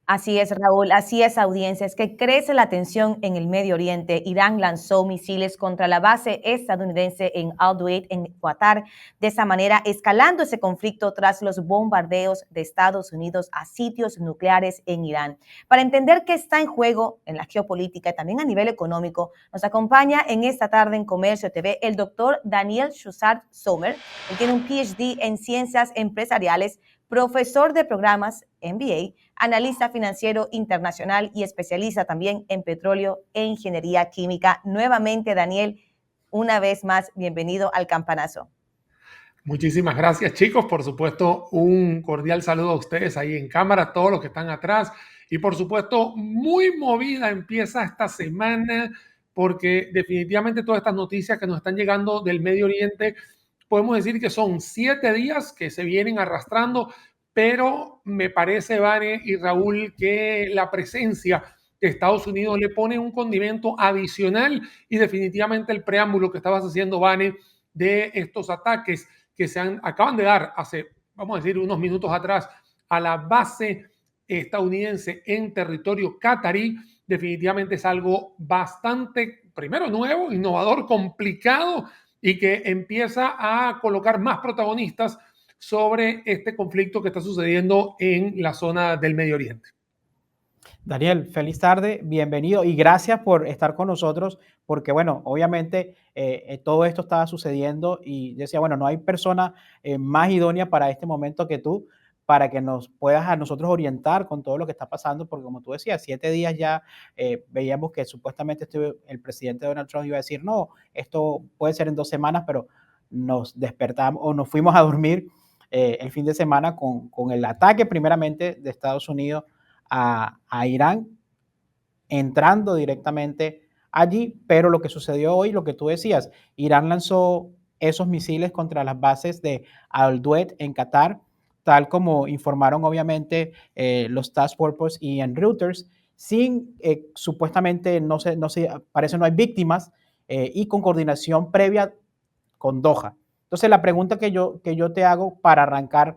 Así es, Raúl, así es, audiencia. Es que crece la tensión en el Medio Oriente. Irán lanzó misiles contra la base estadounidense en Al-Duaid, en Qatar, de esa manera escalando ese conflicto tras los bombardeos de Estados Unidos a sitios nucleares en Irán. Para entender qué está en juego en la geopolítica y también a nivel económico, nos acompaña en esta tarde en Comercio TV el doctor Daniel Shussart Sommer. Él tiene un PhD en Ciencias Empresariales, profesor de programas MBA, analista financiero internacional y especialista también en petróleo e ingeniería química. Nuevamente, Daniel, una vez más, bienvenido al Campanazo. Muchísimas gracias, chicos. Por supuesto, un cordial saludo a ustedes ahí en cámara, a todos los que están atrás. Y por supuesto, muy movida empieza esta semana porque definitivamente todas estas noticias que nos están llegando del Medio Oriente, podemos decir que son 7 días que se vienen arrastrando, pero me parece, Vane y Raúl, que la presencia de Estados Unidos le pone un condimento adicional y definitivamente el preámbulo que estabas haciendo, Vane, de estos ataques que acaban de dar hace, vamos a decir, unos minutos atrás a la base estadounidense en territorio catarí, definitivamente es algo bastante, primero, nuevo, innovador, complicado y que empieza a colocar más protagonistas sobre este conflicto que está sucediendo en la zona del Medio Oriente. Daniel, feliz tarde, bienvenido y gracias por estar con nosotros, porque bueno, obviamente todo esto estaba sucediendo y decía, bueno, no hay persona más idónea para este momento que tú, para que nos puedas a nosotros orientar con todo lo que está pasando, porque como tú decías, 7 días ya veíamos que supuestamente el presidente Donald Trump iba a decir, no, esto puede ser en 2 semanas, pero nos despertamos o nos fuimos a dormir el fin de semana con el ataque primeramente de Estados Unidos a Irán, entrando directamente allí, pero lo que sucedió hoy, lo que tú decías, Irán lanzó esos misiles contra las bases de Al-Duaid en Qatar, tal como informaron obviamente los Task Force y en Reuters, sin supuestamente, parece no hay víctimas y con coordinación previa con Doha. Entonces la pregunta que yo te hago para arrancar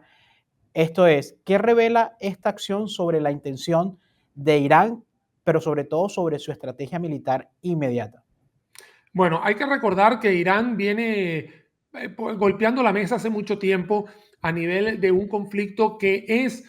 esto es, ¿qué revela esta acción sobre la intención de Irán, pero sobre todo sobre su estrategia militar inmediata? Bueno, hay que recordar que Irán viene golpeando la mesa hace mucho tiempo a nivel de un conflicto que es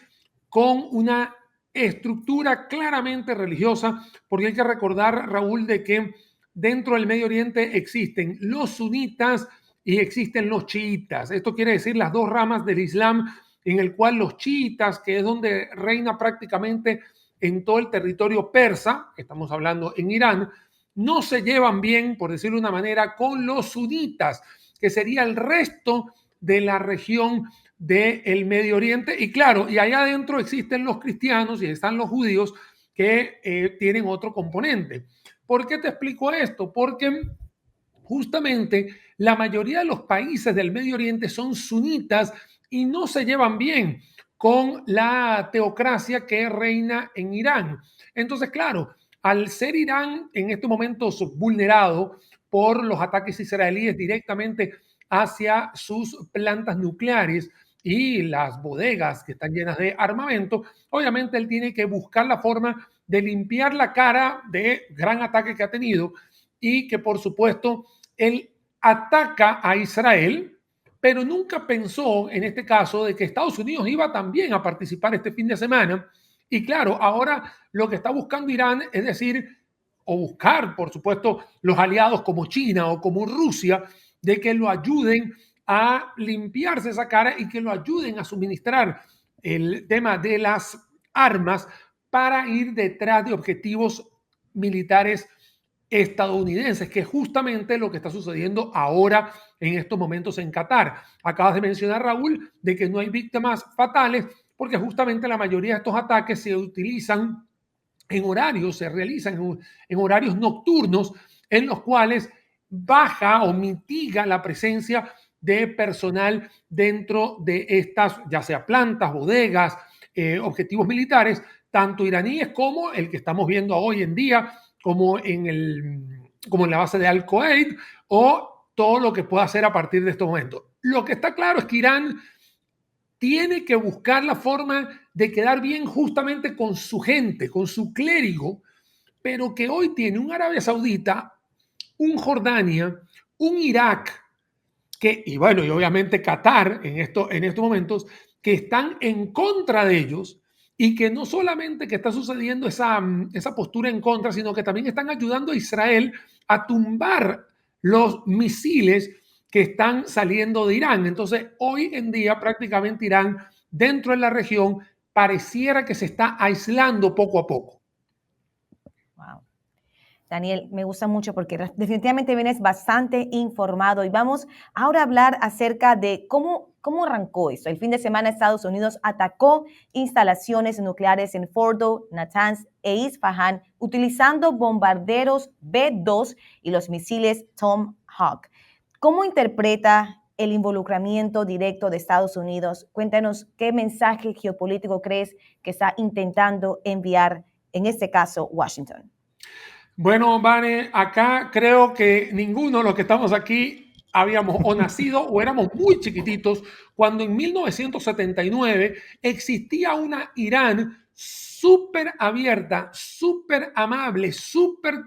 con una estructura claramente religiosa, porque hay que recordar, Raúl, de que dentro del Medio Oriente existen los sunitas y existen los chiitas. Esto quiere decir las dos ramas del Islam, en el cual los chiitas, que es donde reina prácticamente en todo el territorio persa, estamos hablando en Irán, no se llevan bien, por decirlo de una manera, con los sunitas, que sería el resto de la región del Medio Oriente. Y claro, y allá adentro existen los cristianos y están los judíos que tienen otro componente. ¿Por qué te explico esto? Porque justamente la mayoría de los países del Medio Oriente son sunitas y no se llevan bien con la teocracia que reina en Irán. Entonces, claro, al ser Irán en estos momentos vulnerado por los ataques israelíes directamente hacia sus plantas nucleares y las bodegas que están llenas de armamento, obviamente él tiene que buscar la forma de limpiar la cara de gran ataque que ha tenido y que por supuesto él ataca a Israel, pero nunca pensó en este caso de que Estados Unidos iba también a participar este fin de semana. Y claro, ahora lo que está buscando Irán es decir, o buscar, por supuesto, los aliados como China o como Rusia, de que lo ayuden a limpiarse esa cara y que lo ayuden a suministrar el tema de las armas para ir detrás de objetivos militares estadounidenses, que es justamente lo que está sucediendo ahora en estos momentos en Qatar. Acabas de mencionar, Raúl, de que no hay víctimas fatales, porque justamente la mayoría de estos ataques se utilizan en horarios, se realizan en horarios nocturnos, en los cuales baja o mitiga la presencia de personal dentro de estas, ya sea plantas, bodegas, objetivos militares, tanto iraníes como el que estamos viendo hoy en día, como en la base de Al-Qaeda o todo lo que pueda hacer a partir de estos momentos. Lo que está claro es que Irán tiene que buscar la forma de quedar bien justamente con su gente, con su clérigo, pero que hoy tiene un Arabia Saudita, un Jordania, un Irak, y bueno, y obviamente Qatar en estos momentos, que están en contra de ellos y que no solamente que está sucediendo esa postura en contra, sino que también están ayudando a Israel a tumbar los misiles que están saliendo de Irán. Entonces, hoy en día prácticamente Irán dentro de la región pareciera que se está aislando poco a poco. Wow. Daniel, me gusta mucho porque definitivamente vienes bastante informado y vamos ahora a hablar acerca de cómo arrancó esto. El fin de semana Estados Unidos atacó instalaciones nucleares en Fordo, Natanz e Isfahan utilizando bombarderos B-2 y los misiles Tomahawk. ¿Cómo interpreta el involucramiento directo de Estados Unidos? Cuéntanos qué mensaje geopolítico crees que está intentando enviar, en este caso, Washington. Bueno, Vane, acá creo que ninguno de los que estamos aquí habíamos o nacido o éramos muy chiquititos cuando en 1979 existía una Irán súper abierta, súper amable, súper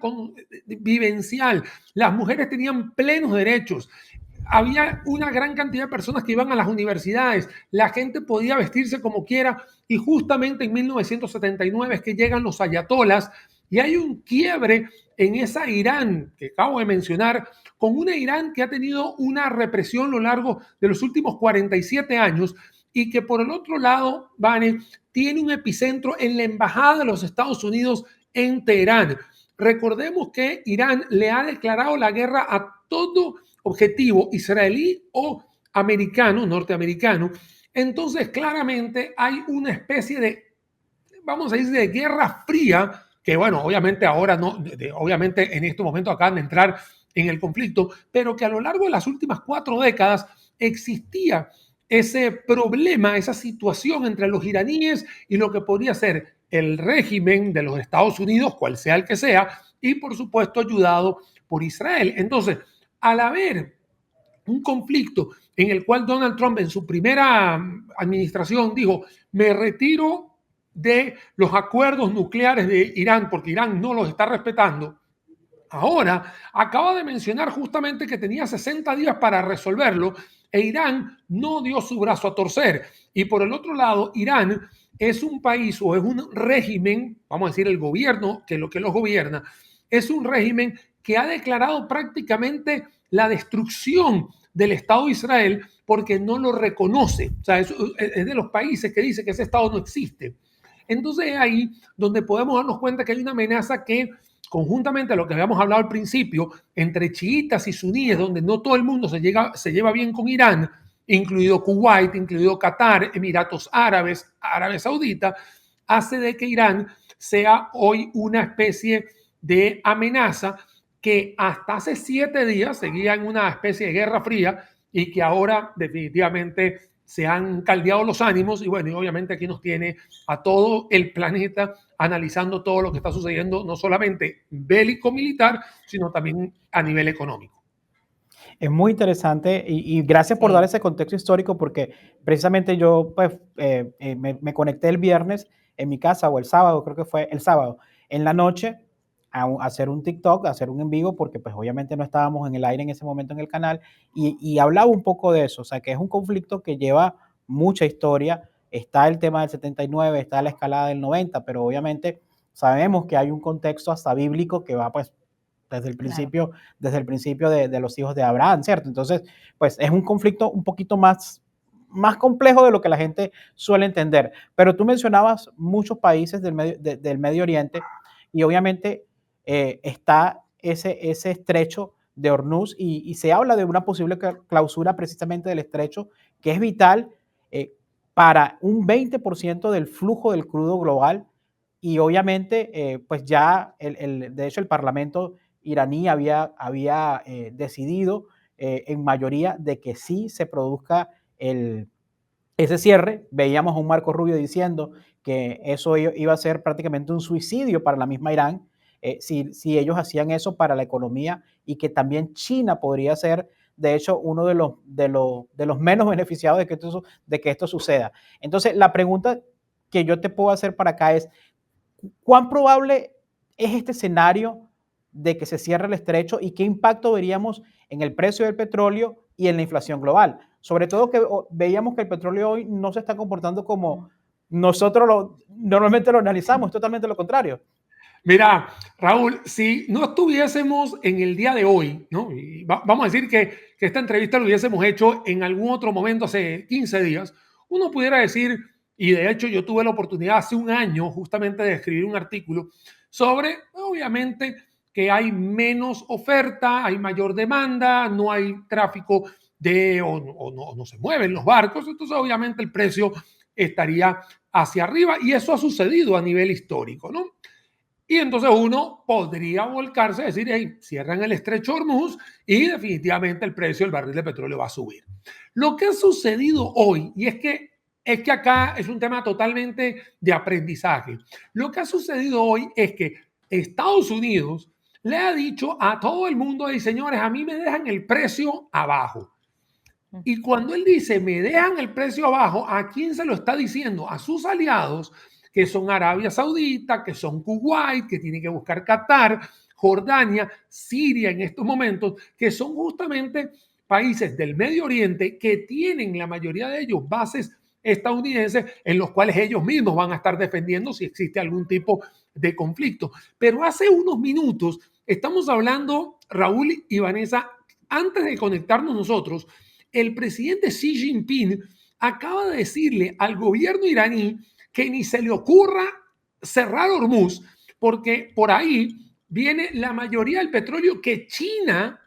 vivencial. Las mujeres tenían plenos derechos. Había una gran cantidad de personas que iban a las universidades, la gente podía vestirse como quiera y justamente en 1979 es que llegan los ayatolas y hay un quiebre en esa Irán que acabo de mencionar, con una Irán que ha tenido una represión a lo largo de los últimos 47 años y que por el otro lado, Vane, tiene un epicentro en la Embajada de los Estados Unidos en Teherán. Recordemos que Irán le ha declarado la guerra a todo objetivo israelí o americano, norteamericano. Entonces, claramente hay una especie de, vamos a decir, de guerra fría, que bueno, obviamente ahora no, obviamente en este momento acaban de entrar en el conflicto, pero que a lo largo de las últimas 4 décadas existía ese problema, esa situación entre los iraníes y lo que podría ser el régimen de los Estados Unidos, cual sea el que sea, y por supuesto ayudado por Israel. Entonces, al haber un conflicto en el cual Donald Trump en su primera administración dijo, me retiro de los acuerdos nucleares de Irán porque Irán no los está respetando. Ahora acaba de mencionar justamente que tenía 60 días para resolverlo e Irán no dio su brazo a torcer. Y por el otro lado, Irán es un país o es un régimen, vamos a decir el gobierno que lo que los gobierna, es un régimen que ha declarado prácticamente la destrucción del Estado de Israel porque no lo reconoce. O sea, es de los países que dice que ese Estado no existe. Entonces es ahí donde podemos darnos cuenta que hay una amenaza que, conjuntamente a lo que habíamos hablado al principio, entre chiitas y suníes, donde no todo el mundo se lleva bien con Irán, incluido Kuwait, incluido Qatar, Emiratos Árabes, Arabia Saudita, hace de que Irán sea hoy una especie de amenaza que hasta hace 7 días seguía en una especie de guerra fría y que ahora definitivamente se han caldeado los ánimos y bueno, y obviamente aquí nos tiene a todo el planeta analizando todo lo que está sucediendo, no solamente bélico-militar, sino también a nivel económico. Es muy interesante y gracias por dar ese contexto histórico porque precisamente yo pues, me conecté el viernes en mi casa o el sábado, creo que fue el sábado, en la noche a hacer un TikTok, a hacer un en vivo porque pues obviamente no estábamos en el aire en ese momento en el canal y hablaba un poco de eso, o sea que es un conflicto que lleva mucha historia, está el tema del 79, está la escalada del 90, pero obviamente sabemos que hay un contexto hasta bíblico que va pues desde el principio, claro, desde el principio de los hijos de Abraham, ¿cierto? Entonces, pues es un conflicto un poquito más complejo de lo que la gente suele entender. Pero tú mencionabas muchos países del Medio Oriente y obviamente está ese estrecho de Hormuz y se habla de una posible clausura precisamente del estrecho que es vital eh, para un 20% del flujo del crudo global y obviamente pues ya de hecho el Parlamento iraní había decidido en mayoría de que sí se produzca ese cierre. Veíamos a un Marco Rubio diciendo que eso iba a ser prácticamente un suicidio para la misma Irán si ellos hacían eso para la economía y que también China podría ser, de hecho, uno de los menos beneficiados de que esto suceda. Entonces, la pregunta que yo te puedo hacer para acá es, ¿cuán probable es este escenario de que se cierre el estrecho y qué impacto veríamos en el precio del petróleo y en la inflación global? Sobre todo que veíamos que el petróleo hoy no se está comportando como nosotros normalmente lo analizamos, es totalmente lo contrario. Mira, Raúl, si no estuviésemos en el día de hoy, ¿no? Y vamos a decir que esta entrevista lo hubiésemos hecho en algún otro momento, hace 15 días, uno pudiera decir, y de hecho yo tuve la oportunidad hace un año justamente de escribir un artículo sobre, obviamente, que hay menos oferta, hay mayor demanda, no hay tráfico o no se mueven los barcos, entonces obviamente el precio estaría hacia arriba y eso ha sucedido a nivel histórico, ¿no? Y entonces uno podría volcarse a decir, hey, cierran el estrecho Hormuz y definitivamente el precio del barril de petróleo va a subir. Lo que ha sucedido hoy, y es que acá es un tema totalmente de aprendizaje, lo que ha sucedido hoy es que Estados Unidos le ha dicho a todo el mundo, hey, señores, a mí me dejan el precio abajo. Y cuando él dice, me dejan el precio abajo, ¿a quién se lo está diciendo? A sus aliados, que son Arabia Saudita, que son Kuwait, que tiene que buscar Qatar, Jordania, Siria en estos momentos, que son justamente países del Medio Oriente que tienen la mayoría de ellos bases estadounidenses en los cuales ellos mismos van a estar defendiendo si existe algún tipo de conflicto. Pero hace unos minutos estamos hablando, Raúl y Vanessa, antes de conectarnos nosotros, el presidente Xi Jinping acaba de decirle al gobierno iraní que ni se le ocurra cerrar Hormuz, porque por ahí viene la mayoría del petróleo que China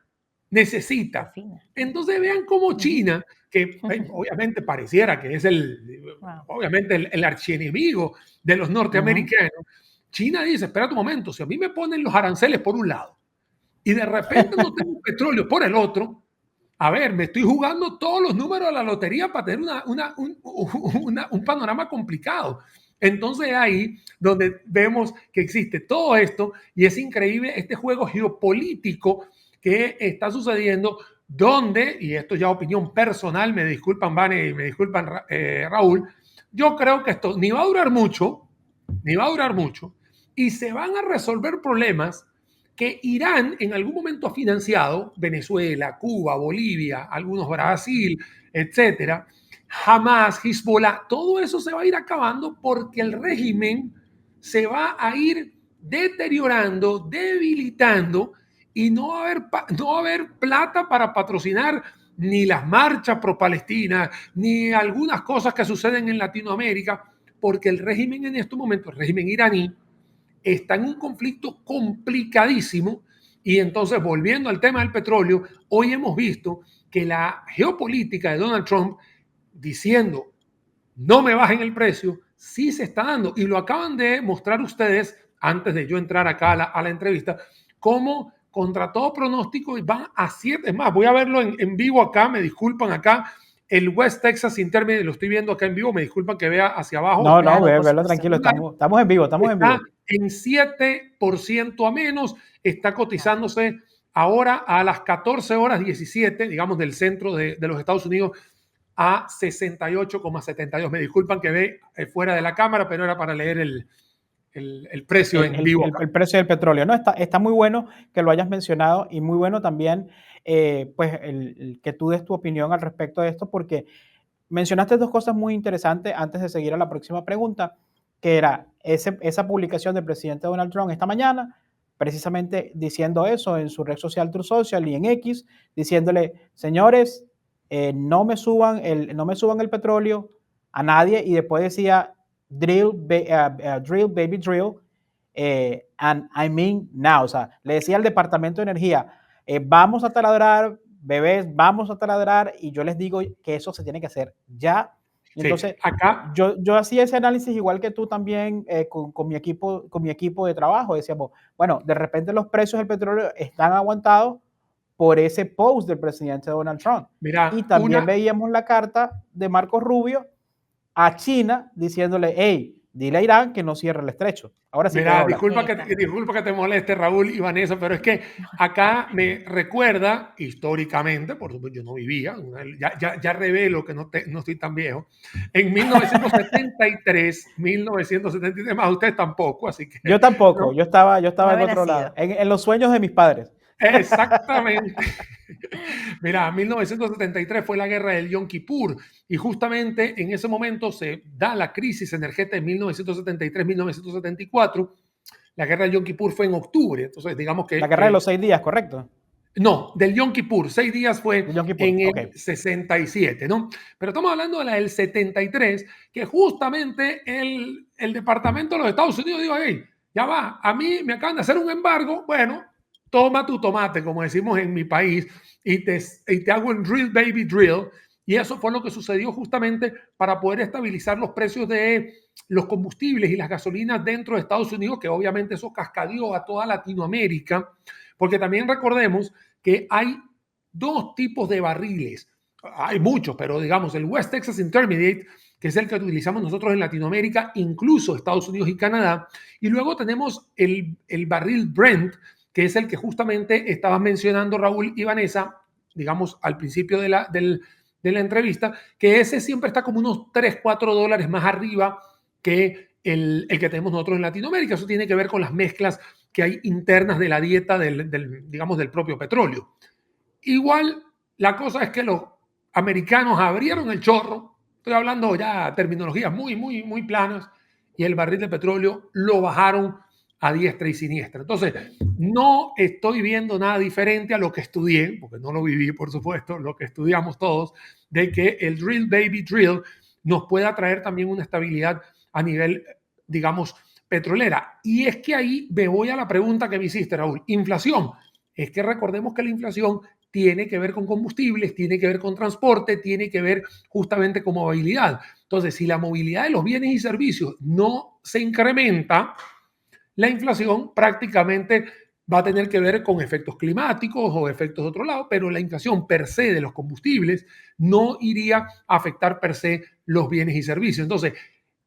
necesita. Entonces vean cómo China, que obviamente pareciera que es obviamente el archienemigo de los norteamericanos, China dice, espera un momento, si a mí me ponen los aranceles por un lado y de repente no tengo petróleo por el otro, a ver, me estoy jugando todos los números de la lotería para tener un panorama complicado. Entonces ahí donde vemos que existe todo esto y es increíble este juego geopolítico que está sucediendo donde, y esto ya opinión personal, me disculpan Vane y me disculpan Raúl, yo creo que esto ni va a durar mucho, ni va a durar mucho, y se van a resolver problemas que Irán en algún momento ha financiado, Venezuela, Cuba, Bolivia, algunos Brasil, etcétera, Hamas, Hezbollah, todo eso se va a ir acabando porque el régimen se va a ir deteriorando, debilitando y no va a haber plata para patrocinar ni las marchas pro Palestina, ni algunas cosas que suceden en Latinoamérica, porque el régimen en estos momentos, el régimen iraní, está en un conflicto complicadísimo. Y entonces, volviendo al tema del petróleo, hoy hemos visto que la geopolítica de Donald Trump diciendo no me bajen el precio, sí se está dando. Y lo acaban de mostrar ustedes antes de yo entrar acá a la entrevista, cómo contra todo pronóstico van a 7. Es más, voy a verlo en vivo acá, me disculpan acá. El West Texas Intermediate, lo estoy viendo acá en vivo, me disculpan que vea hacia abajo. No, verlo tranquilo, estamos en vivo, estamos en vivo. En 7% a menos, está cotizándose ahora a las 14 horas 17, digamos, del centro de los Estados Unidos, a 68,72. Me disculpan que ve fuera de la cámara, pero era para leer el precio en vivo. El precio del petróleo. No, está muy bueno que lo hayas mencionado y muy bueno también pues el que tú des tu opinión al respecto de esto, porque mencionaste dos cosas muy interesantes antes de seguir a la próxima pregunta, que era esa publicación del presidente Donald Trump esta mañana, precisamente diciendo eso en su red social Truth Social y en X, diciéndole, señores, no me suban el petróleo a nadie, y después decía, drill, baby, drill, and I mean now. O sea, le decía al Departamento de Energía, vamos a taladrar, bebés, vamos a taladrar, y yo les digo que eso se tiene que hacer ya. Entonces, sí, acá yo hacía ese análisis igual que tú también con mi equipo de trabajo. Decíamos, bueno, de repente los precios del petróleo están aguantados por ese post del presidente Donald Trump. Mira, y también veíamos la carta de Marco Rubio a China diciéndole, hey, dile a Irán que no cierre el estrecho. Ahora sí puedo Mira, hablar. disculpa que te moleste, Raúl y Vanessa, pero es que acá me recuerda históricamente, por supuesto, yo no vivía, ya revelo que no estoy tan viejo, en 1973, más usted tampoco, así que Yo tampoco, no, yo estaba No en había otro lado, nacido. en los sueños de mis padres. exactamente. Mira, 1973 fue la guerra del Yom Kippur y justamente en ese momento se da la crisis energética de 1973-1974. La guerra del Yom Kippur fue en octubre, entonces digamos La guerra de los 6 días, ¿correcto? no, del Yom Kippur, 6 días fue De Yom Kippur, en ok. el 67, ¿no? Pero estamos hablando de la del 73, que justamente el Departamento de los Estados Unidos dijo, hey, ya va, a mí me acaban de hacer un embargo, bueno, toma tu tomate, como decimos en mi país, y te hago un drill, baby, drill. Y eso fue lo que sucedió justamente para poder estabilizar los precios de los combustibles y las gasolinas dentro de Estados Unidos, que obviamente eso cascadió a toda Latinoamérica, porque también recordemos que hay dos tipos de barriles. Hay muchos, pero digamos el West Texas Intermediate, que es el que utilizamos nosotros en Latinoamérica, incluso Estados Unidos y Canadá. Y luego tenemos el barril Brent, que es el que justamente estabas mencionando Raúl y Vanessa, digamos al principio de la entrevista, que ese siempre está como unos 3, 4 dólares más arriba que el que tenemos nosotros en Latinoamérica. Eso tiene que ver con las mezclas que hay internas de la dieta digamos, del propio petróleo. Igual, la cosa es que los americanos abrieron el chorro, estoy hablando ya terminologías muy planas, y el barril de petróleo lo bajaron a diestra y siniestra. Entonces, no estoy viendo nada diferente a lo que estudié, porque no lo viví, por supuesto, lo que estudiamos todos, de que el drill, baby, drill nos pueda traer también una estabilidad a nivel, digamos, petrolera. Y es que ahí me voy a la pregunta que me hiciste, Raúl. Inflación. Es que recordemos que la inflación tiene que ver con combustibles, tiene que ver con transporte, tiene que ver justamente con movilidad. Entonces, si la movilidad de los bienes y servicios no se incrementa, la inflación prácticamente va a tener que ver con efectos climáticos o efectos de otro lado, pero la inflación per se de los combustibles no iría a afectar per se los bienes y servicios. Entonces,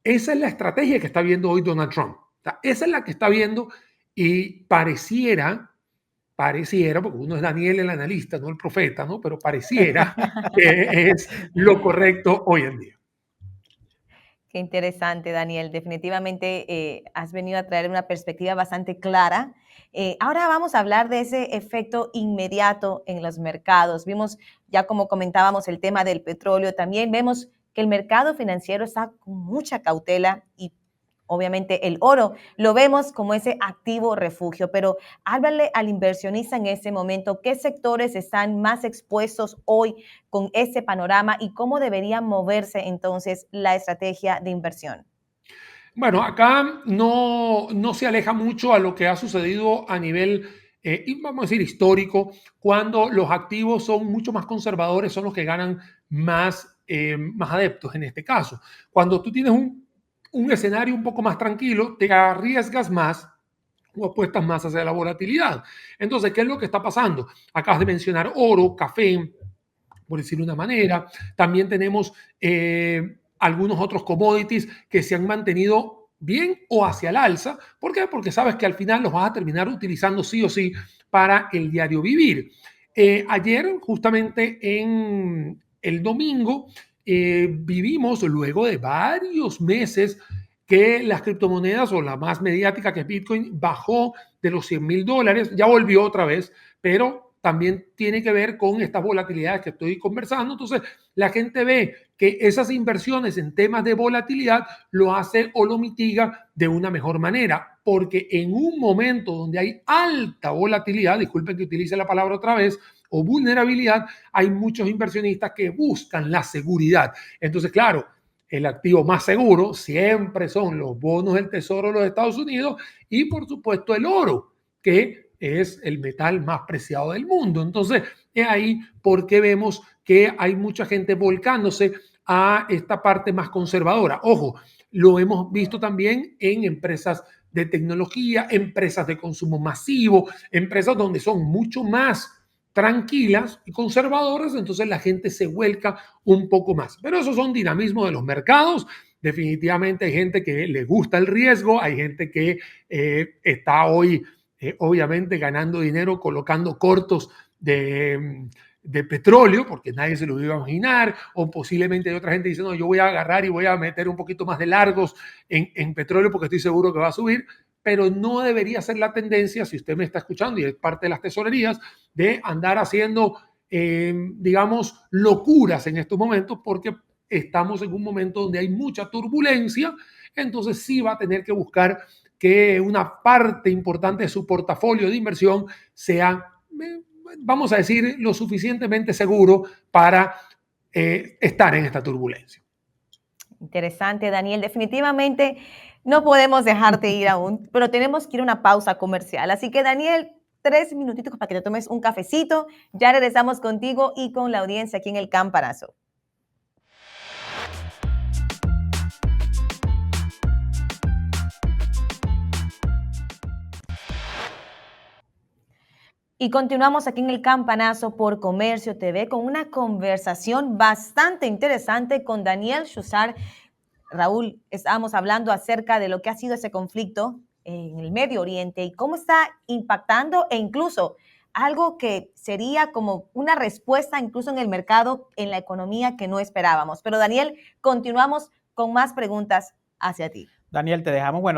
esa es la estrategia que está viendo hoy Donald Trump. O sea, esa es la que está viendo y pareciera, porque uno es Daniel el analista, no el profeta, ¿no? Pero pareciera que es lo correcto hoy en día. Qué interesante, Daniel. Definitivamente has venido a traer una perspectiva bastante clara. Ahora vamos a hablar de ese efecto inmediato en los mercados. Vimos, ya como comentábamos, el tema del petróleo. También vemos que el mercado financiero está con mucha cautela y obviamente el oro lo vemos como ese activo refugio, pero háblale al inversionista en ese momento, qué sectores están más expuestos hoy con ese panorama y cómo debería moverse entonces la estrategia de inversión. Bueno, acá no se aleja mucho a lo que ha sucedido a nivel, vamos a decir, histórico, cuando los activos son mucho más conservadores, son los que ganan más adeptos en este caso. Cuando tú tienes un escenario un poco más tranquilo, te arriesgas más o apuestas más hacia la volatilidad. Entonces, ¿qué es lo que está pasando? Acabas de mencionar oro, café, por decirlo de una manera. También tenemos algunos otros commodities que se han mantenido bien o hacia el alza. ¿Por qué? Porque sabes que al final los vas a terminar utilizando sí o sí para el diario vivir. Ayer, justamente en el domingo, vivimos luego de varios meses que las criptomonedas o la más mediática que es Bitcoin bajó de los $100,000, ya volvió otra vez, pero también tiene que ver con estas volatilidades que estoy conversando. Entonces, la gente ve que esas inversiones en temas de volatilidad lo hace o lo mitiga de una mejor manera, porque en un momento donde hay alta volatilidad, disculpen que utilice la palabra otra vez, o vulnerabilidad, hay muchos inversionistas que buscan la seguridad. Entonces, claro, el activo más seguro siempre son los bonos del Tesoro de los Estados Unidos y, por supuesto, el oro, que es el metal más preciado del mundo. Entonces, es ahí porque vemos que hay mucha gente volcándose a esta parte más conservadora. Ojo, lo hemos visto también en empresas de tecnología, empresas de consumo masivo, empresas donde son mucho más tranquilas y conservadoras, entonces la gente se vuelca un poco más. Pero esos son dinamismos de los mercados definitivamente hay gente que le gusta el riesgo, hay gente que está hoy obviamente ganando dinero colocando cortos de petróleo, porque nadie se lo iba a imaginar, o posiblemente hay otra gente diciendo, no, yo voy a agarrar y voy a meter un poquito más de largos en petróleo porque estoy seguro que va a subir, pero no debería ser la tendencia, si usted me está escuchando y es parte de las tesorerías, de andar haciendo, digamos, locuras en estos momentos, porque estamos en un momento donde hay mucha turbulencia, entonces sí va a tener que buscar que una parte importante de su portafolio de inversión sea, vamos a decir, lo suficientemente seguro para estar en esta turbulencia. Interesante, Daniel. Definitivamente no podemos dejarte ir aún, pero tenemos que ir a una pausa comercial. Así que, Daniel, 3 minutitos para que te tomes un cafecito. Ya regresamos contigo y con la audiencia aquí en el Campanazo. Y continuamos aquí en el Campanazo por Comercio TV con una conversación bastante interesante con Daniel Chuzar. Raúl, estábamos hablando acerca de lo que ha sido ese conflicto en el Medio Oriente y cómo está impactando e incluso algo que sería como una respuesta incluso en el mercado, en la economía que no esperábamos. Pero Daniel, continuamos con más preguntas hacia ti. Daniel, te dejamos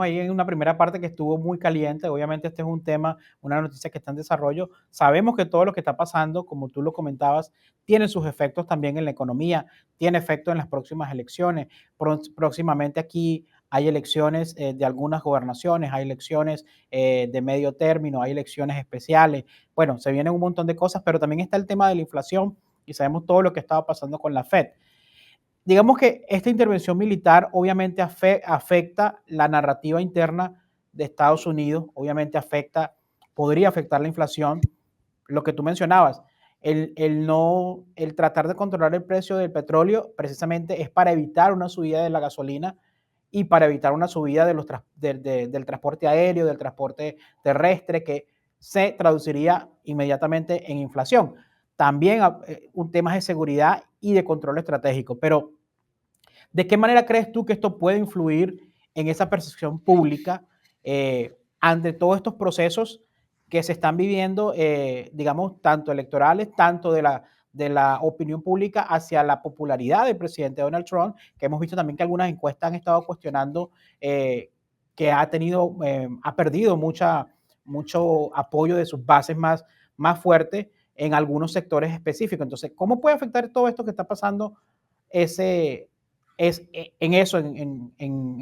ahí en una primera parte que estuvo muy caliente. Obviamente este es un tema, una noticia que está en desarrollo. Sabemos que todo lo que está pasando, como tú lo comentabas, tiene sus efectos también en la economía, tiene efectos en las próximas elecciones. Próximamente aquí hay elecciones de algunas gobernaciones, hay elecciones de medio término, hay elecciones especiales. Bueno, se vienen un montón de cosas, pero también está el tema de la inflación y sabemos todo lo que estaba pasando con la Fed. Digamos que esta intervención militar obviamente afecta la narrativa interna de Estados Unidos, obviamente podría afectar la inflación, lo que tú mencionabas, el tratar de controlar el precio del petróleo precisamente es para evitar una subida de la gasolina y para evitar una subida del transporte aéreo, del transporte terrestre, que se traduciría inmediatamente en inflación. También un tema de seguridad y de control estratégico, pero ¿de qué manera crees tú que esto puede influir en esa percepción pública ante todos estos procesos que se están viviendo, digamos, tanto electorales, tanto de la opinión pública hacia la popularidad del presidente Donald Trump, que hemos visto también que algunas encuestas han estado cuestionando que ha perdido mucho apoyo de sus bases más fuertes en algunos sectores específicos? Entonces, ¿cómo puede afectar todo esto que está pasando en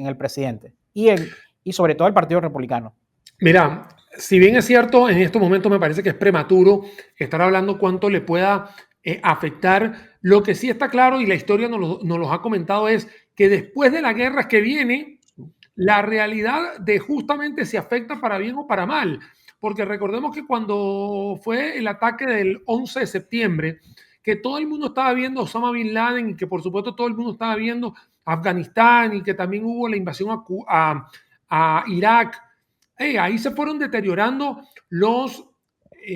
el presidente y sobre todo el Partido Republicano? Mira, si bien es cierto, en estos momentos me parece que es prematuro estar hablando cuánto le pueda afectar, lo que sí está claro y la historia nos lo ha comentado es que después de la guerra que viene, la realidad de justamente si afecta para bien o para mal. Porque recordemos que cuando fue el ataque del 11 de septiembre, que todo el mundo estaba viendo a Osama Bin Laden y que por supuesto todo el mundo estaba viendo Afganistán y que también hubo la invasión a Irak. Ahí se fueron deteriorando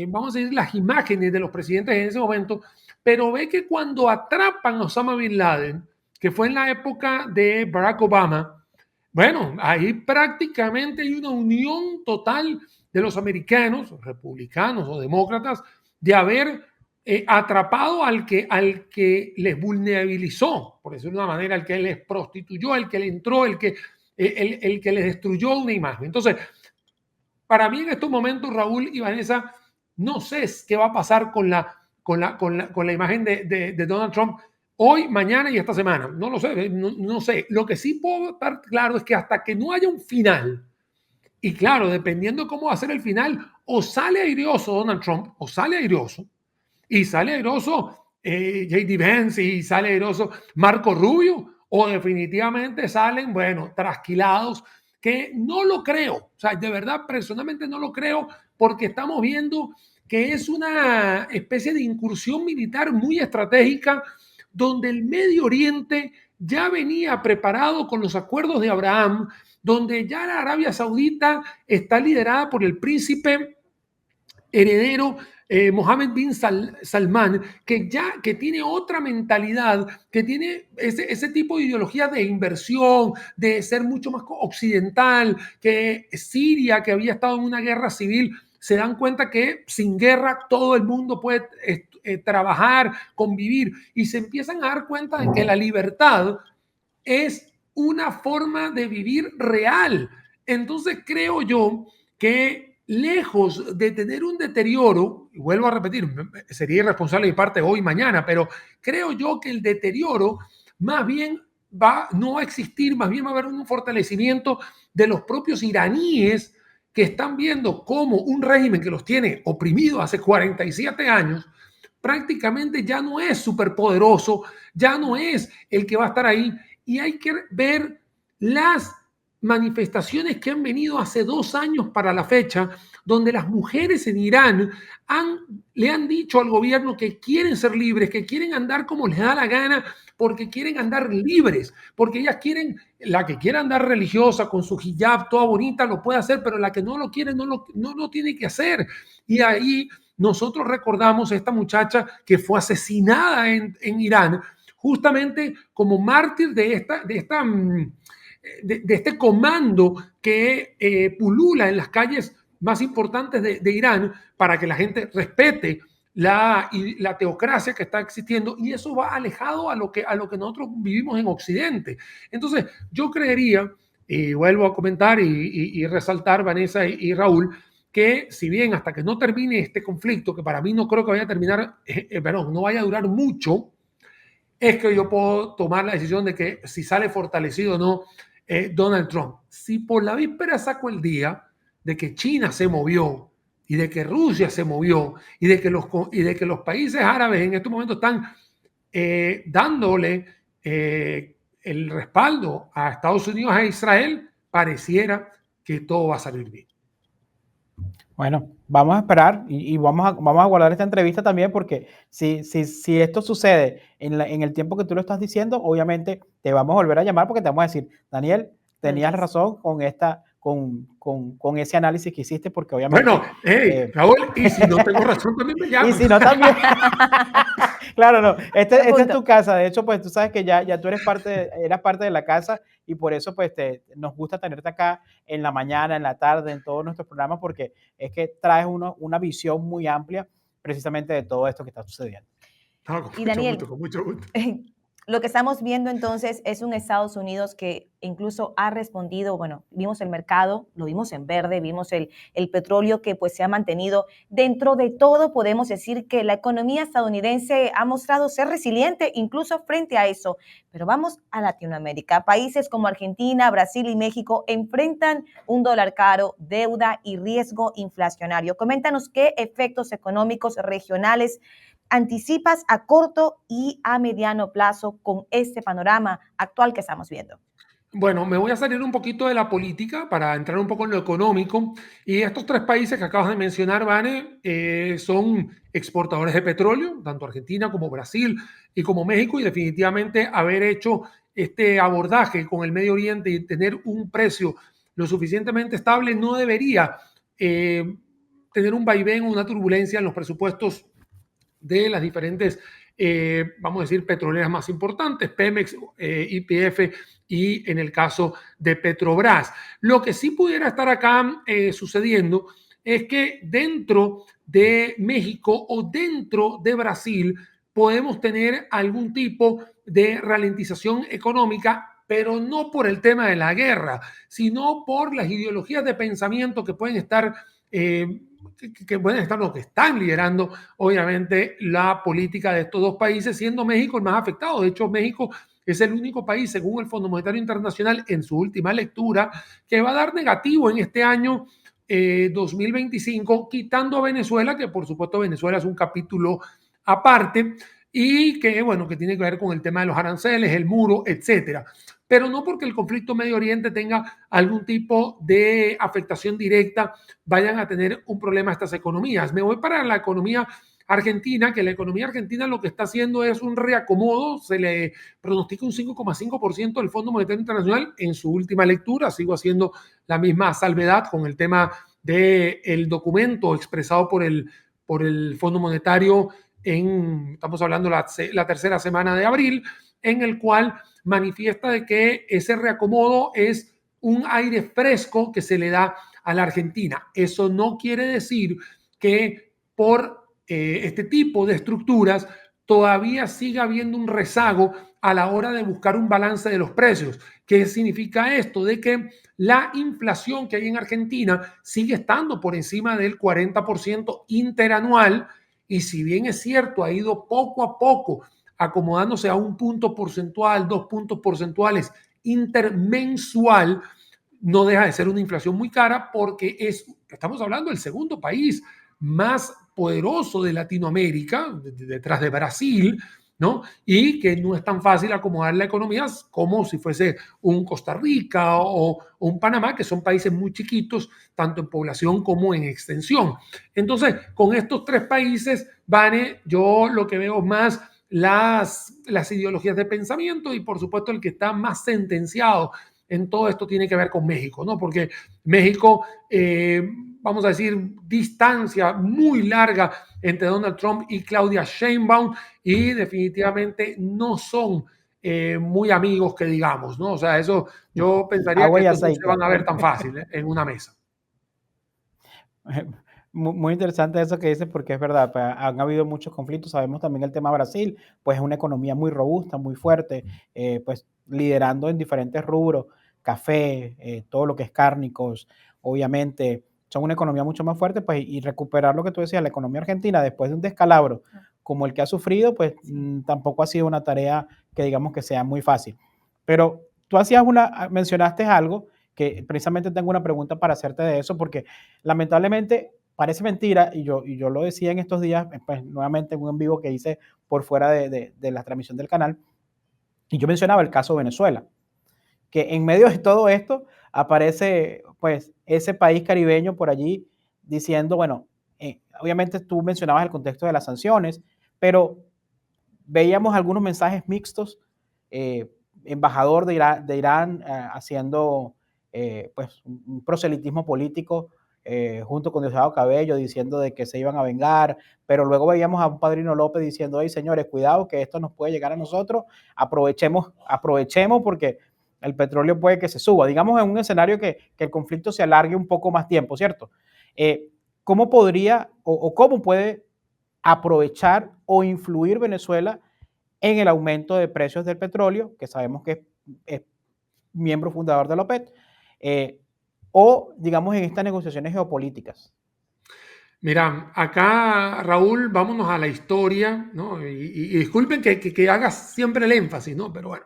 vamos a decir, las imágenes de los presidentes en ese momento, pero ve que cuando atrapan a Osama Bin Laden, que fue en la época de Barack Obama, bueno, ahí prácticamente hay una unión total de los americanos, republicanos o demócratas, de haber atrapado al que les vulnerabilizó, por decirlo de una manera, al que les prostituyó, al que le entró, el que les destruyó una imagen. Entonces, para mí en estos momentos, Raúl y Vanessa, no sé qué va a pasar con la imagen de Donald Trump hoy, mañana y esta semana. No lo sé, no sé. Lo que sí puedo estar claro es que hasta que no haya un final, y claro, dependiendo cómo va a ser el final, o sale airoso Donald Trump, o sale airoso, y sale airoso J.D. Vance, y sale airoso Marco Rubio, o definitivamente salen, bueno, trasquilados, que no lo creo. O sea, de verdad, personalmente no lo creo, porque estamos viendo que es una especie de incursión militar muy estratégica, donde el Medio Oriente ya venía preparado con los acuerdos de Abraham, donde ya la Arabia Saudita está liderada por el príncipe heredero Mohammed bin Salman, que tiene otra mentalidad, que tiene ese tipo de ideología de inversión, de ser mucho más occidental, que Siria, que había estado en una guerra civil, se dan cuenta que sin guerra todo el mundo puede trabajar, convivir, y se empiezan a dar cuenta de que la libertad es una forma de vivir real. Entonces creo yo que lejos de tener un deterioro, y vuelvo a repetir, sería irresponsable de mi parte hoy, mañana, pero creo yo que el deterioro más bien va no a existir, más bien va a haber un fortalecimiento de los propios iraníes que están viendo cómo un régimen que los tiene oprimidos hace 47 años prácticamente ya no es superpoderoso, ya no es el que va a estar ahí. Y hay que ver las manifestaciones que han venido hace 2 años para la fecha, donde las mujeres en Irán le han dicho al gobierno que quieren ser libres, que quieren andar como les da la gana, porque quieren andar libres, porque ellas quieren, la que quiera andar religiosa con su hijab toda bonita lo puede hacer, pero la que no lo quiere no lo tiene que hacer. Y ahí nosotros recordamos a esta muchacha que fue asesinada en Irán, justamente como mártir de este comando que pulula en las calles más importantes de Irán para que la gente respete la teocracia que está existiendo, y eso va alejado a lo que nosotros vivimos en Occidente. Entonces, yo creería, y vuelvo a comentar y resaltar, Vanessa y Raúl, que si bien hasta que no termine este conflicto, que para mí no creo que vaya a terminar, perdón, no vaya a durar mucho, es que yo puedo tomar la decisión de que si sale fortalecido o no Donald Trump. Si por la víspera saco el día de que China se movió y de que Rusia se movió y de que los países árabes en estos momentos están dándole el respaldo a Estados Unidos, a Israel, pareciera que todo va a salir bien. Bueno, vamos a esperar y vamos a guardar esta entrevista también, porque si esto sucede en el tiempo que tú lo estás diciendo, obviamente te vamos a volver a llamar porque te vamos a decir, Daniel, tenías razón con ese análisis que hiciste, porque obviamente... Bueno, Raúl, y si no tengo razón también me llamas. Y si no también... Claro, no, esta es tu casa. De hecho, pues tú sabes que ya tú eras parte de la casa, y por eso pues nos gusta tenerte acá en la mañana, en la tarde, en todos nuestros programas, porque es que traes una visión muy amplia precisamente de todo esto que está sucediendo. No, con mucho gusto. Lo que estamos viendo entonces es un Estados Unidos que incluso ha respondido, bueno, vimos el mercado, lo vimos en verde, vimos el petróleo que pues se ha mantenido. Dentro de todo podemos decir que la economía estadounidense ha mostrado ser resiliente incluso frente a eso. Pero vamos a Latinoamérica. Países como Argentina, Brasil y México enfrentan un dólar caro, deuda y riesgo inflacionario. Coméntanos qué efectos económicos regionales anticipas a corto y a mediano plazo con este panorama actual que estamos viendo. Bueno, me voy a salir un poquito de la política para entrar un poco en lo económico. Y estos 3 países que acabas de mencionar, Vane, son exportadores de petróleo, tanto Argentina como Brasil y como México, y definitivamente haber hecho este abordaje con el Medio Oriente y tener un precio lo suficientemente estable no debería tener un vaivén o una turbulencia en los presupuestos de las diferentes, vamos a decir, petroleras más importantes, Pemex, YPF y en el caso de Petrobras. Lo que sí pudiera estar acá sucediendo es que dentro de México o dentro de Brasil podemos tener algún tipo de ralentización económica, pero no por el tema de la guerra, sino por las ideologías de pensamiento que pueden estar lo que están liderando, obviamente, la política de estos 2 países, siendo México el más afectado. De hecho, México es el único país, según el Fondo Monetario Internacional, en su última lectura, que va a dar negativo en este año 2025, quitando a Venezuela, que por supuesto Venezuela es un capítulo aparte, y que, bueno, que tiene que ver con el tema de los aranceles, el muro, etcétera. Pero no porque el conflicto Medio Oriente tenga algún tipo de afectación directa, vayan a tener un problema estas economías. Me voy para la economía argentina, que la economía argentina lo que está haciendo es un reacomodo, se le pronostica un 5,5% del Fondo Monetario Internacional en su última lectura, sigo haciendo la misma salvedad con el tema del documento expresado por el Fondo Monetario estamos hablando la tercera semana de abril, en el cual manifiesta de que ese reacomodo es un aire fresco que se le da a la Argentina. Eso no quiere decir que por este tipo de estructuras todavía siga habiendo un rezago a la hora de buscar un balance de los precios. ¿Qué significa esto? De que la inflación que hay en Argentina sigue estando por encima del 40% interanual, y si bien es cierto, ha ido poco a poco acomodándose a 1 punto porcentual, 2 puntos porcentuales intermensual, no deja de ser una inflación muy cara, porque estamos hablando del segundo país más poderoso de Latinoamérica, detrás de Brasil, ¿no? Y que no es tan fácil acomodar la economía como si fuese un Costa Rica o un Panamá, que son países muy chiquitos, tanto en población como en extensión. Entonces, con estos 3 países, Vane, yo lo que veo más las ideologías de pensamiento, y por supuesto el que está más sentenciado en todo esto tiene que ver con México, ¿no? Porque México, vamos a decir, distancia muy larga entre Donald Trump y Claudia Sheinbaum, y definitivamente no son muy amigos, que digamos, ¿no? O sea, eso yo pensaría Agua que y estos no se aceite. van a ver tan fácil en una mesa. Muy interesante eso que dices, porque es verdad, pues, han habido muchos conflictos. Sabemos también el tema Brasil, pues es una economía muy robusta, muy fuerte, pues liderando en diferentes rubros, café, todo lo que es cárnicos, obviamente, son una economía mucho más fuerte, pues, y recuperar lo que tú decías, la economía argentina después de un descalabro como el que ha sufrido, pues tampoco ha sido una tarea que digamos que sea muy fácil. Pero tú mencionaste algo que precisamente tengo una pregunta para hacerte de eso, porque lamentablemente parece mentira, y yo lo decía en estos días, pues nuevamente en un en vivo que hice por fuera de la transmisión del canal, y yo mencionaba el caso de Venezuela, que en medio de todo esto aparece pues ese país caribeño por allí diciendo, bueno, obviamente tú mencionabas el contexto de las sanciones, pero veíamos algunos mensajes mixtos, embajador de Irán haciendo pues un proselitismo político junto con Diosdado Cabello diciendo de que se iban a vengar, pero luego veíamos a un Padrino López diciendo, hey señores, cuidado que esto nos puede llegar a nosotros, aprovechemos porque el petróleo puede que se suba, digamos en un escenario que el conflicto se alargue un poco más tiempo, ¿cierto? ¿Cómo podría o cómo puede aprovechar o influir Venezuela en el aumento de precios del petróleo, que sabemos que es miembro fundador de la OPEP, o digamos en estas negociaciones geopolíticas? Mira, acá, Raúl, vámonos a la historia, ¿no? Y disculpen que hagas siempre el énfasis, ¿no? Pero bueno,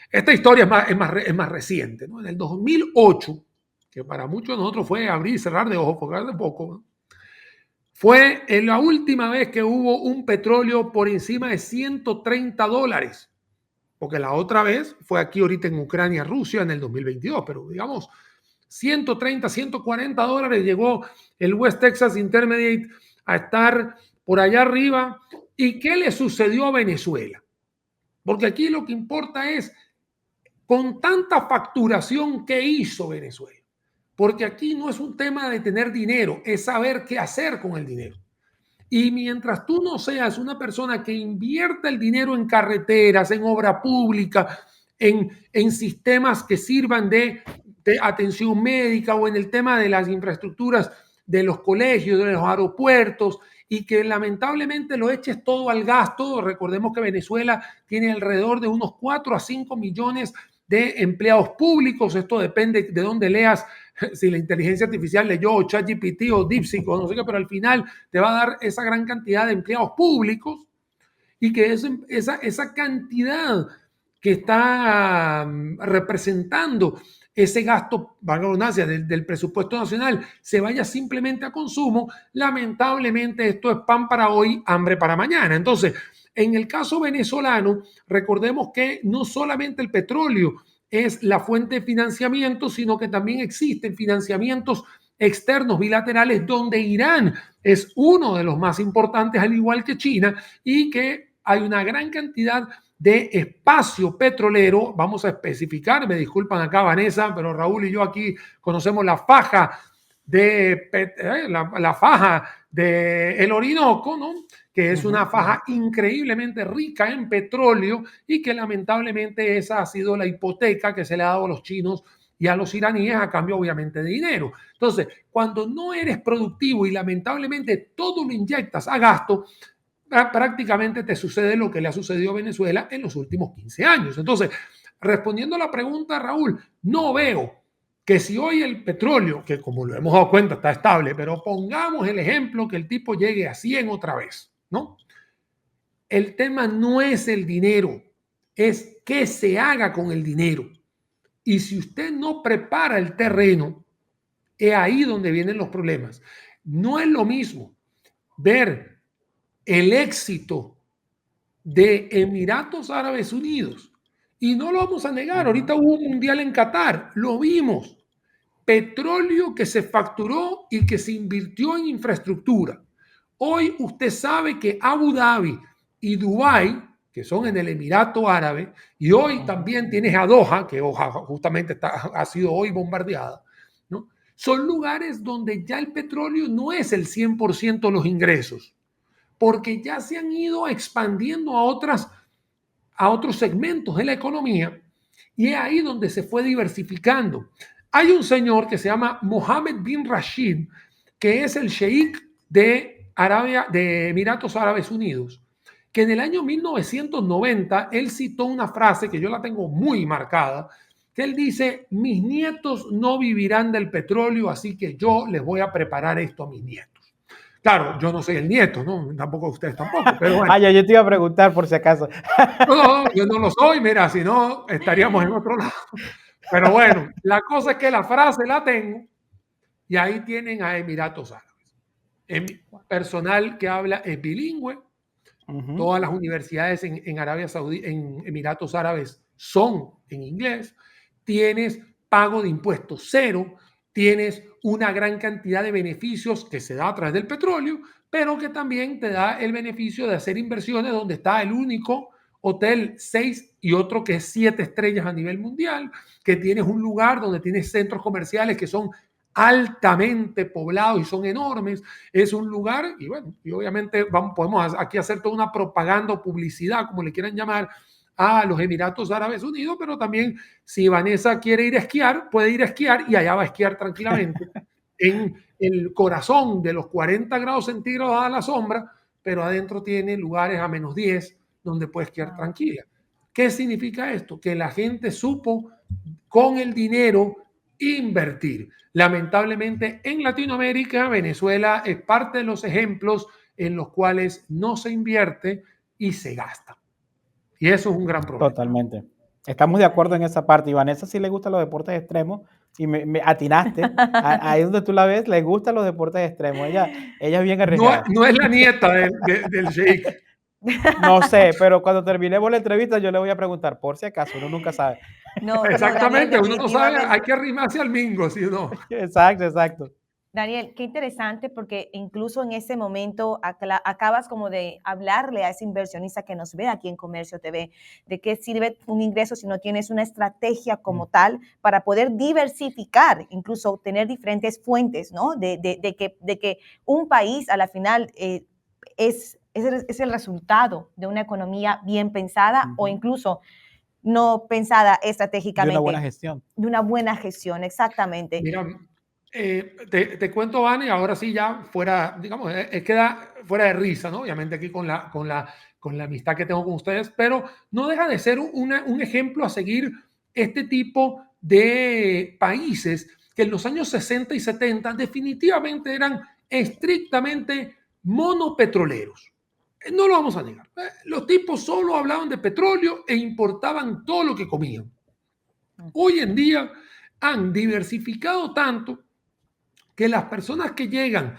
esta historia es más reciente, ¿no? En el 2008, que para muchos de nosotros fue abrir y cerrar de ojos, porque hace poco, ¿no? Fue la última vez que hubo un petróleo por encima de $130, porque la otra vez fue aquí ahorita en Ucrania, Rusia, en el 2022, pero digamos, $130, $140 llegó el West Texas Intermediate a estar por allá arriba. ¿Y qué le sucedió a Venezuela? Porque aquí lo que importa es, con tanta facturación, ¿qué hizo Venezuela? Porque aquí no es un tema de tener dinero, es saber qué hacer con el dinero. Y mientras tú no seas una persona que invierta el dinero en carreteras, en obra pública, en sistemas que sirvan de atención médica, o en el tema de las infraestructuras de los colegios, de los aeropuertos, y que lamentablemente lo eches todo al gasto. Recordemos que Venezuela tiene alrededor de unos 4 a 5 millones de empleados públicos. Esto depende de dónde leas, si la inteligencia artificial leyó, o ChatGPT, o DeepSeek, o no sé qué, pero al final te va a dar esa gran cantidad de empleados públicos, y que esa cantidad que está representando ese gasto, valga la redundancia, del presupuesto nacional, se vaya simplemente a consumo. Lamentablemente esto es pan para hoy, hambre para mañana. Entonces, en el caso venezolano, recordemos que no solamente el petróleo es la fuente de financiamiento, sino que también existen financiamientos externos bilaterales, donde Irán es uno de los más importantes, al igual que China, y que hay una gran cantidad de espacio petrolero. Vamos a especificar, me disculpan acá Vanessa, pero Raúl y yo aquí conocemos la faja la faja del Orinoco, ¿no? Que es una faja increíblemente rica en petróleo y que lamentablemente esa ha sido la hipoteca que se le ha dado a los chinos y a los iraníes a cambio obviamente de dinero. Entonces, cuando no eres productivo y lamentablemente todo lo inyectas a gasto, prácticamente te sucede lo que le ha sucedido a Venezuela en los últimos 15 años. Entonces, respondiendo a la pregunta, Raúl, no veo que si hoy el petróleo, que como lo hemos dado cuenta está estable, pero pongamos el ejemplo que el tipo llegue a 100 otra vez, ¿no? El tema no es el dinero, es qué se haga con el dinero. Y si usted no prepara el terreno, es ahí donde vienen los problemas. No es lo mismo ver el éxito de Emiratos Árabes Unidos. Y no lo vamos a negar, ahorita hubo un mundial en Qatar, lo vimos. Petróleo que se facturó y que se invirtió en infraestructura. Hoy usted sabe que Abu Dhabi y Dubái, que son en el Emirato Árabe, y hoy también tienes a Doha, que justamente ha sido hoy bombardeada, ¿no? Son lugares donde ya el petróleo no es el 100% de los ingresos, porque ya se han ido expandiendo a otros segmentos de la economía y es ahí donde se fue diversificando. Hay un señor que se llama Mohammed bin Rashid, que es el sheik de Emiratos Árabes Unidos, que en el año 1990 él citó una frase que yo la tengo muy marcada, que él dice: mis nietos no vivirán del petróleo, así que yo les voy a preparar esto a mis nietos. Claro, yo no soy el nieto, ¿no? Tampoco ustedes tampoco, pero bueno. Ya, yo te iba a preguntar por si acaso. No, yo no lo soy, mira, si no, estaríamos en otro lado. Pero bueno, la cosa es que la frase la tengo y ahí tienen a Emiratos Árabes. Personal que habla es bilingüe. Todas las universidades en Arabia Saudí, en Emiratos Árabes son en inglés. Tienes pago de impuestos cero. Tienes una gran cantidad de beneficios que se da a través del petróleo, pero que también te da el beneficio de hacer inversiones donde está el único hotel 6 y otro que es 7 estrellas a nivel mundial, que tienes un lugar donde tienes centros comerciales que son altamente poblados y son enormes. Es un lugar, y bueno, y obviamente podemos aquí hacer toda una propaganda o publicidad, como le quieran llamar, a los Emiratos Árabes Unidos, pero también si Vanessa quiere ir a esquiar, puede ir a esquiar y allá va a esquiar tranquilamente en el corazón de los 40 grados centígrados a la sombra, pero adentro tiene lugares a -10 donde puede esquiar tranquila. ¿Qué significa esto? Que la gente supo con el dinero invertir. Lamentablemente en Latinoamérica, Venezuela es parte de los ejemplos en los cuales no se invierte y se gasta. Y eso es un gran problema. Totalmente. Estamos de acuerdo en esa parte. Y Vanessa sí le gustan los deportes extremos y me atinaste. Ahí donde tú la ves, le gustan los deportes extremos. Ella es bien arriesgada. No es la nieta del sheik. No sé, pero cuando terminemos la entrevista yo le voy a preguntar, por si acaso, uno nunca sabe. No, exactamente, Daniel, uno no sabe, hay que arrimarse al mingo, ¿sí o no? Exacto. Daniel, qué interesante porque incluso en ese momento acabas como de hablarle a ese inversionista que nos ve aquí en Comercio TV de qué sirve un ingreso si no tienes una estrategia como tal para poder diversificar, incluso tener diferentes fuentes, ¿no? De que un país a la final es el resultado de una economía bien pensada o incluso no pensada estratégicamente. De una buena gestión. De una buena gestión, exactamente. Mira, te cuento, Vane, ahora sí ya fuera, digamos, queda fuera de risa, ¿no? Obviamente aquí con la amistad que tengo con ustedes, pero no deja de ser un ejemplo a seguir este tipo de países que en los años 60 y 70 definitivamente eran estrictamente monopetroleros. No lo vamos a negar. Los tipos solo hablaban de petróleo e importaban todo lo que comían. Hoy en día han diversificado tanto que las personas que llegan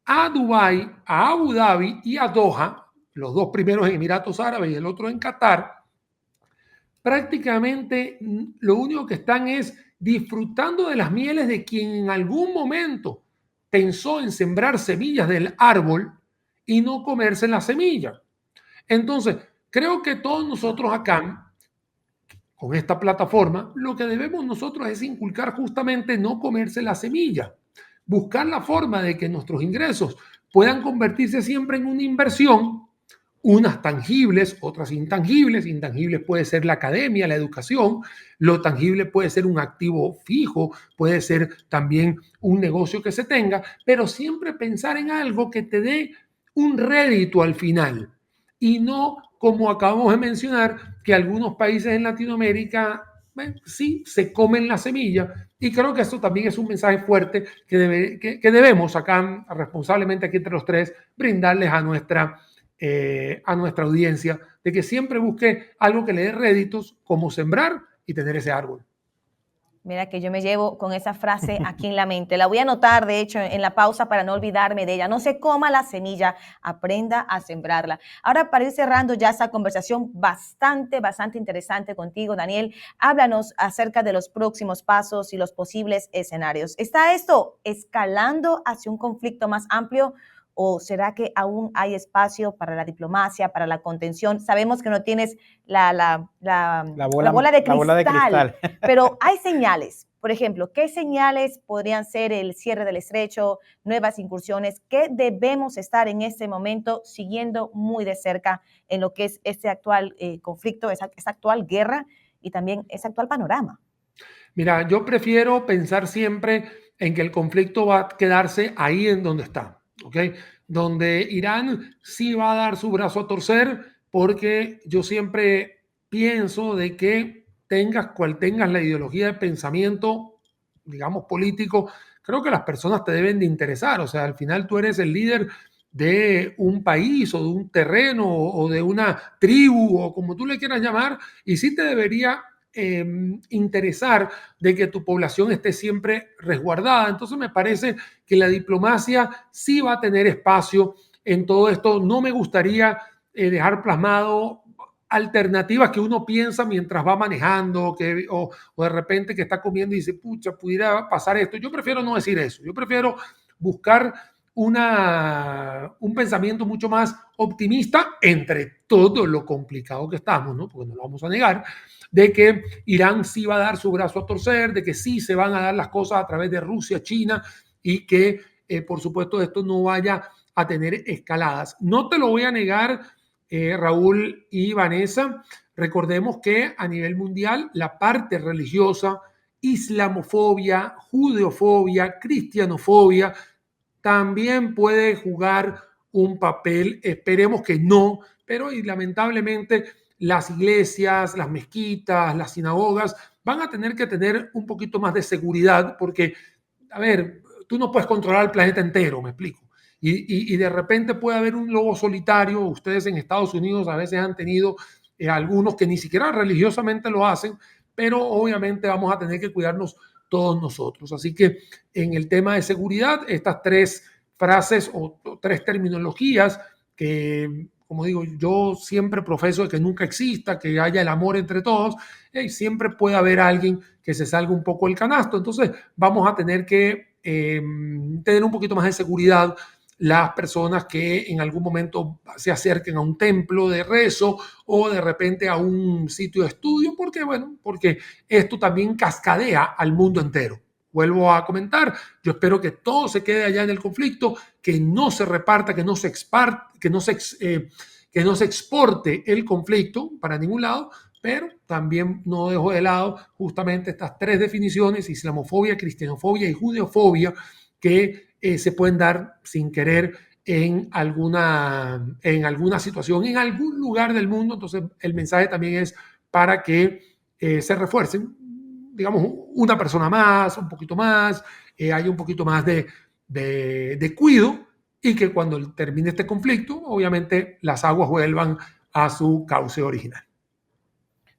a Dubái, a Abu Dhabi y a Doha, los dos primeros en Emiratos Árabes y el otro en Qatar, prácticamente lo único que están es disfrutando de las mieles de quien en algún momento pensó en sembrar semillas del árbol y no comerse la semilla. Entonces, creo que todos nosotros acá, con esta plataforma, lo que debemos nosotros es inculcar justamente no comerse la semilla. buscar la forma de que nuestros ingresos puedan convertirse siempre en una inversión, unas tangibles, otras intangibles. Intangibles puede ser la academia, la educación, lo tangible puede ser un activo fijo, puede ser también un negocio que se tenga, pero siempre pensar en algo que te dé un rédito al final y no como acabamos de mencionar, que algunos países en Latinoamérica sí se comen la semilla, y creo que esto también es un mensaje fuerte que debemos acá responsablemente aquí entre los tres brindarles a nuestra audiencia, de que siempre busque algo que le dé réditos, como sembrar y tener ese árbol. Mira que yo me llevo con esa frase aquí en la mente. La voy a anotar, de hecho, en la pausa para no olvidarme de ella. No se coma la semilla, aprenda a sembrarla. Ahora, para ir cerrando ya esta conversación bastante interesante contigo, Daniel, háblanos acerca de los próximos pasos y los posibles escenarios. ¿Está esto escalando hacia un conflicto más amplio? ¿O será que aún hay espacio para la diplomacia, para la contención? Sabemos que no tienes la bola de cristal, pero hay señales. Por ejemplo, ¿qué señales podrían ser el cierre del estrecho, nuevas incursiones? ¿Qué debemos estar en este momento siguiendo muy de cerca en lo que es este actual conflicto, esta actual guerra y también ese actual panorama? Mira, yo prefiero pensar siempre en que el conflicto va a quedarse ahí en donde está, ¿ok? Donde Irán sí va a dar su brazo a torcer, porque yo siempre pienso de que tengas cual tengas la ideología de pensamiento, digamos, político, creo que las personas te deben de interesar. O sea, al final tú eres el líder de un país o de un terreno o de una tribu o como tú le quieras llamar, y sí te debería interesar de que tu población esté siempre resguardada. Entonces me parece que la diplomacia sí va a tener espacio en todo esto. No me gustaría dejar plasmado alternativas que uno piensa mientras va manejando o de repente que está comiendo y dice, pucha, pudiera pasar esto. Yo prefiero no decir eso. Yo prefiero buscar un pensamiento mucho más optimista entre todo lo complicado que estamos, ¿no? Porque no lo vamos a negar, de que Irán sí va a dar su brazo a torcer, de que sí se van a dar las cosas a través de Rusia, China, y que, por supuesto, esto no vaya a tener escaladas. No te lo voy a negar, Raúl y Vanessa, recordemos que a nivel mundial la parte religiosa, islamofobia, judeofobia, cristianofobia, también puede jugar un papel, esperemos que no, pero y lamentablemente las iglesias, las mezquitas, las sinagogas van a tener que tener un poquito más de seguridad porque, a ver, tú no puedes controlar el planeta entero, me explico. Y de repente puede haber un lobo solitario. Ustedes en Estados Unidos a veces han tenido algunos que ni siquiera religiosamente lo hacen, pero obviamente vamos a tener que cuidarnos todos nosotros. Así que en el tema de seguridad, estas tres frases o tres terminologías que, como digo, yo siempre profeso de que nunca exista, que haya el amor entre todos, siempre puede haber alguien que se salga un poco del canasto. Entonces vamos a tener que tener un poquito más de seguridad las personas que en algún momento se acerquen a un templo de rezo o de repente a un sitio de estudio, porque, bueno, porque esto también cascadea al mundo entero. Vuelvo a comentar, yo espero que todo se quede allá en el conflicto, que no se reparta, que no se exporte el conflicto para ningún lado, pero también no dejo de lado justamente estas tres definiciones, islamofobia, cristianofobia y judeofobia, que se pueden dar sin querer en alguna situación, en algún lugar del mundo. Entonces el mensaje también es para que se refuercen, digamos, una persona más, un poquito más, hay un poquito más de cuidado, y que cuando termine este conflicto, obviamente las aguas vuelvan a su cauce original.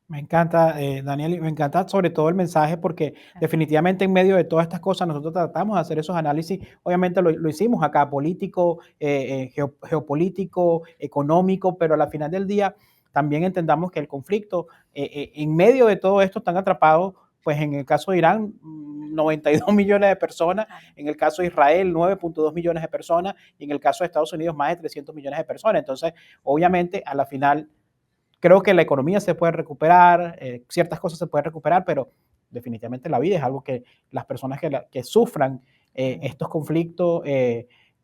Me encanta, Daniel, y me encanta sobre todo el mensaje porque definitivamente en medio de todas estas cosas nosotros tratamos de hacer esos análisis, obviamente lo hicimos acá, político, geopolítico, económico, pero a la final del día también entendamos que el conflicto, en medio de todo esto están atrapados, pues en el caso de Irán, 92 millones de personas, en el caso de Israel, 9.2 millones de personas, y en el caso de Estados Unidos, más de 300 millones de personas. Entonces, obviamente, a la final creo que la economía se puede recuperar, ciertas cosas se pueden recuperar, pero definitivamente la vida es algo que las personas que sufran estos conflictos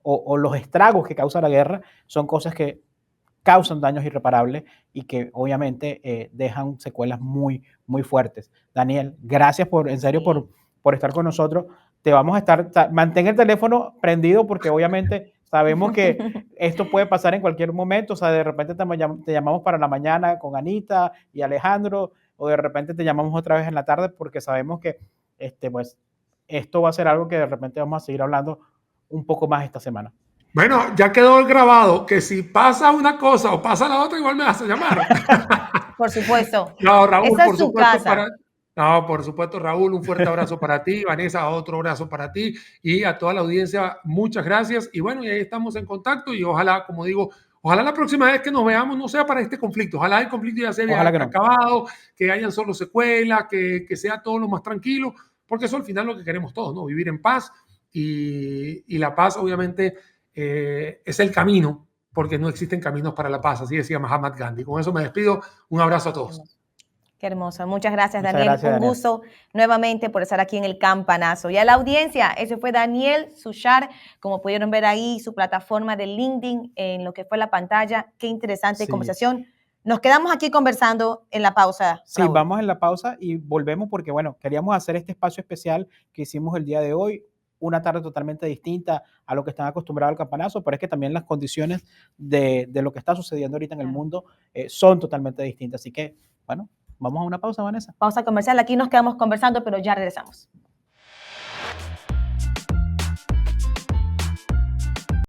o los estragos que causa la guerra son cosas que causan daños irreparables y que obviamente dejan secuelas muy, muy fuertes. Daniel, gracias en serio por estar con nosotros. Te vamos a mantén el teléfono prendido porque obviamente sabemos que esto puede pasar en cualquier momento. O sea, de repente te llamamos para la mañana con Anita y Alejandro, o de repente te llamamos otra vez en la tarde porque sabemos que pues, esto va a ser algo que de repente vamos a seguir hablando un poco más esta semana. Bueno, ya quedó grabado que si pasa una cosa o pasa la otra, igual me vas a llamar. Por supuesto. No, Raúl, Esa por es su supuesto, casa. No, por supuesto, Raúl, un fuerte abrazo para ti. Vanessa, otro abrazo para ti. Y a toda la audiencia, muchas gracias. Y bueno, y ahí estamos en contacto y ojalá, como digo, ojalá la próxima vez que nos veamos no sea para este conflicto. Ojalá el conflicto ya se haya acabado, que hayan solo secuelas, que sea todo lo más tranquilo, porque eso al final es lo que queremos todos, ¿no? Vivir en paz y la paz, obviamente, es el camino, porque no existen caminos para la paz, así decía Mahatma Gandhi. Con eso me despido. Un abrazo a todos. Qué hermoso. Muchas gracias, Daniel. Un gusto nuevamente por estar aquí en el Campanazo. Y a la audiencia, ese fue Daniel Suchard. Como pudieron ver ahí, su plataforma de LinkedIn en lo que fue la pantalla. Qué interesante conversación. Nos quedamos aquí conversando en la pausa. Sí, Raúl. Vamos en la pausa y volvemos porque, bueno, queríamos hacer este espacio especial que hicimos el día de hoy. Una tarde totalmente distinta a lo que están acostumbrados al Campanazo, pero es que también las condiciones de lo que está sucediendo ahorita en el mundo son totalmente distintas. Así que, bueno, vamos a una pausa, Vanessa. Pausa comercial. Aquí nos quedamos conversando, pero ya regresamos.